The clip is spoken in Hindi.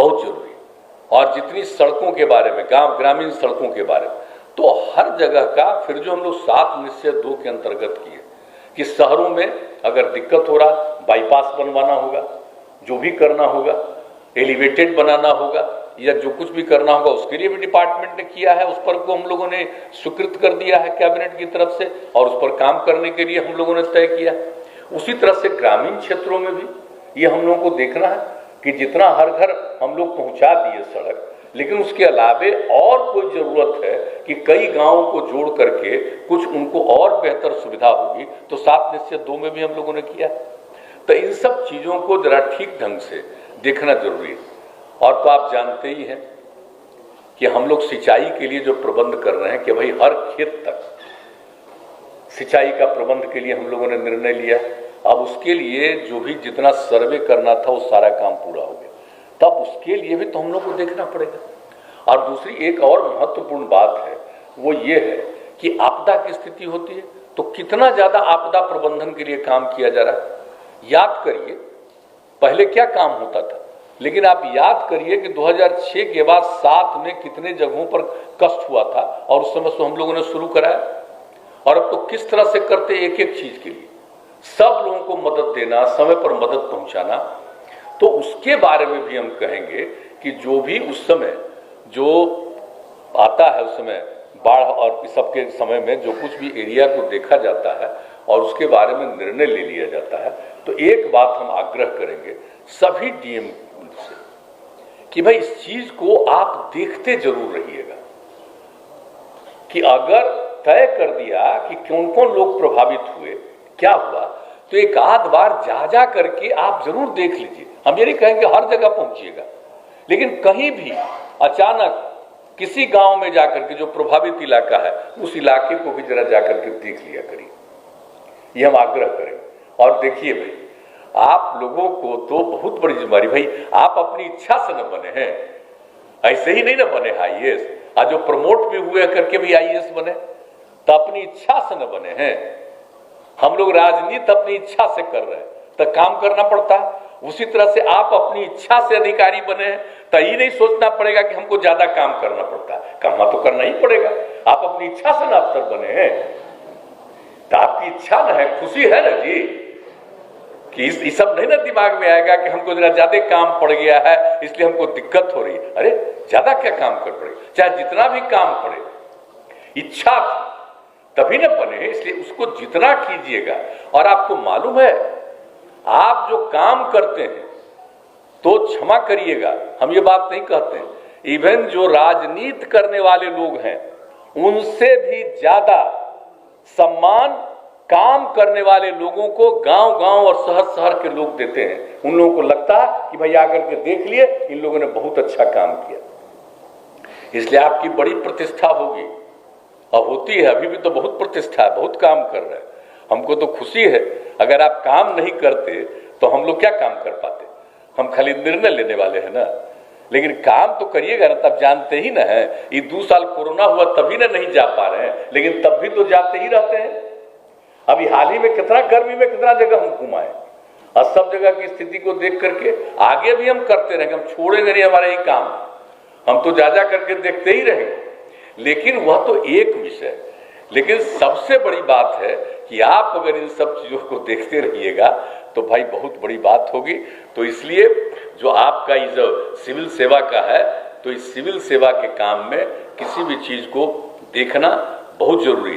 बहुत जरूरी है। और जितनी सड़कों के बारे में, ग्रामीण सड़कों के बारे में, तो हर जगह का फिर जो हम लोग 7 निश्चय 2 के अंतर्गत किए कि शहरों में अगर दिक्कत हो रहा, बाईपास बनवाना होगा, जो भी करना होगा, एलिवेटेड बनाना होगा या जो कुछ भी करना होगा, उसके लिए भी डिपार्टमेंट ने किया है, उस पर को हम लोगों ने स्वीकृत कर दिया है कैबिनेट की तरफ से, और उस पर काम करने के लिए हम लोगों ने तय किया। उसी तरह से ग्रामीण क्षेत्रों में भी ये हम लोगों को देखना है कि जितना हर घर हम लोग पहुंचा दिए सड़क, लेकिन उसके अलावे और कोई जरूरत है कि कई गांवों को जोड़ करके कुछ उनको और बेहतर सुविधा होगी, तो 7 निश्चय 2 में भी हम लोगों ने किया। तो इन सब चीजों को जरा ठीक ढंग से देखना जरूरी है। और तो आप जानते ही हैं कि हम लोग सिंचाई के लिए जो प्रबंध कर रहे हैं कि भाई हर खेत तक सिंचाई का प्रबंध के लिए हम लोगों ने निर्णय लिया। अब उसके लिए जो भी जितना सर्वे करना था वो सारा काम पूरा हो गया, तब उसके लिए भी तो हम लोग को देखना पड़ेगा। और दूसरी एक और महत्वपूर्ण बात है, वो ये है कि आपदा की स्थिति होती है तो कितना ज्यादा आपदा प्रबंधन के लिए काम किया जा रहा है। याद करिए पहले क्या काम होता था, लेकिन आप याद करिए कि 2006 के बाद 7 में कितने जगहों पर कष्ट हुआ था, और उस समय से हम लोगों ने शुरू कराया। और अब तो किस तरह से करते एक एक चीज के लिए, सब लोगों को मदद देना, समय पर मदद पहुंचाना। तो उसके बारे में भी हम कहेंगे कि जो भी उस समय जो आता है, उस समय बाढ़ और इस सब के समय में जो कुछ भी एरिया को देखा जाता है और उसके बारे में निर्णय ले लिया जाता है, तो एक बात हम आग्रह करेंगे सभी डीएम से कि भाई इस चीज को आप देखते जरूर रहिएगा कि अगर तय कर दिया कि कौन कौन लोग प्रभावित हुए, क्या हुआ, तो एक आध बार जा करके आप जरूर देख लीजिए। हम ये नहीं कहेंगे हर जगह पहुंचिएगा, लेकिन कहीं भी अचानक किसी गांव में जाकर के जो प्रभावित इलाका है उस इलाके को भी जरा जाकर के देख लिया करिए, ये हम आग्रह करें। और देखिए भाई, आप लोगों को तो बहुत बड़ी जिम्मेदारी, भाई आप अपनी इच्छा से न बने हैं, ऐसे ही नहीं ना बने आईएएस, आज जो प्रमोट भी हुए करके भी आईएएस बने, तो अपनी इच्छा से न बने हैं। हम लोग राजनीति अपनी इच्छा से कर रहे हैं तो काम करना पड़ता है। उसी तरह से आप अपनी इच्छा से अधिकारी बने हैं तो ये नहीं सोचना पड़ेगा कि हमको ज्यादा काम करना पड़ता है, काम तो करना ही पड़ेगा। आप अपनी इच्छा से ना अफसर बने हैं, तो आपकी इच्छा न है, खुशी है ना जी, कि इस सब नहीं ना दिमाग में आएगा कि हमको जरा ज्यादा काम पड़ गया है इसलिए हमको दिक्कत हो रही है। अरे ज्यादा क्या काम कर पड़ेगा, चाहे जितना भी काम पड़े, इच्छा तभी न बने, इसलिए उसको जितना कीजिएगा। और आपको मालूम है, आप जो काम करते हैं तो क्षमा करिएगा, हम ये बात नहीं कहते हैं, इवन जो राजनीति करने वाले लोग हैं उनसे भी ज्यादा सम्मान काम करने वाले लोगों को गांव-गांव और शहर-शहर के लोग देते हैं। उन लोगों को लगता है कि भाई आकर के देख लिए, इन लोगों ने बहुत अच्छा काम किया, इसलिए आपकी बड़ी प्रतिष्ठा होगी। अब होती है, अभी भी तो बहुत प्रतिष्ठा है, बहुत काम कर रहे हैं। हमको तो खुशी है, अगर आप काम नहीं करते तो हम लोग क्या काम कर पाते, हम खाली निर्णय लेने वाले हैं ना। लेकिन काम तो करिएगा ना, तब जानते ही ना है, ये 2 साल कोरोना हुआ तभी ना नहीं जा पा रहे हैं, लेकिन तब भी तो जाते ही रहते हैं। अभी हाल ही में कितना गर्मी में कितना जगह हम घुमाए, और सब जगह की स्थिति को देख करके आगे भी हम करते रहेंगे, हम छोड़ेंगे नहीं हमारा ये काम, हम तो जा करके देखते ही रहेंगे। लेकिन वह तो एक विषय, लेकिन सबसे बड़ी बात है कि आप अगर इन सब चीजों को देखते रहिएगा तो भाई बहुत बड़ी बात होगी। तो इसलिए जो आपका ये जो सिविल सेवा का है, तो इस सिविल सेवा के काम में किसी भी चीज को देखना बहुत जरूरी है।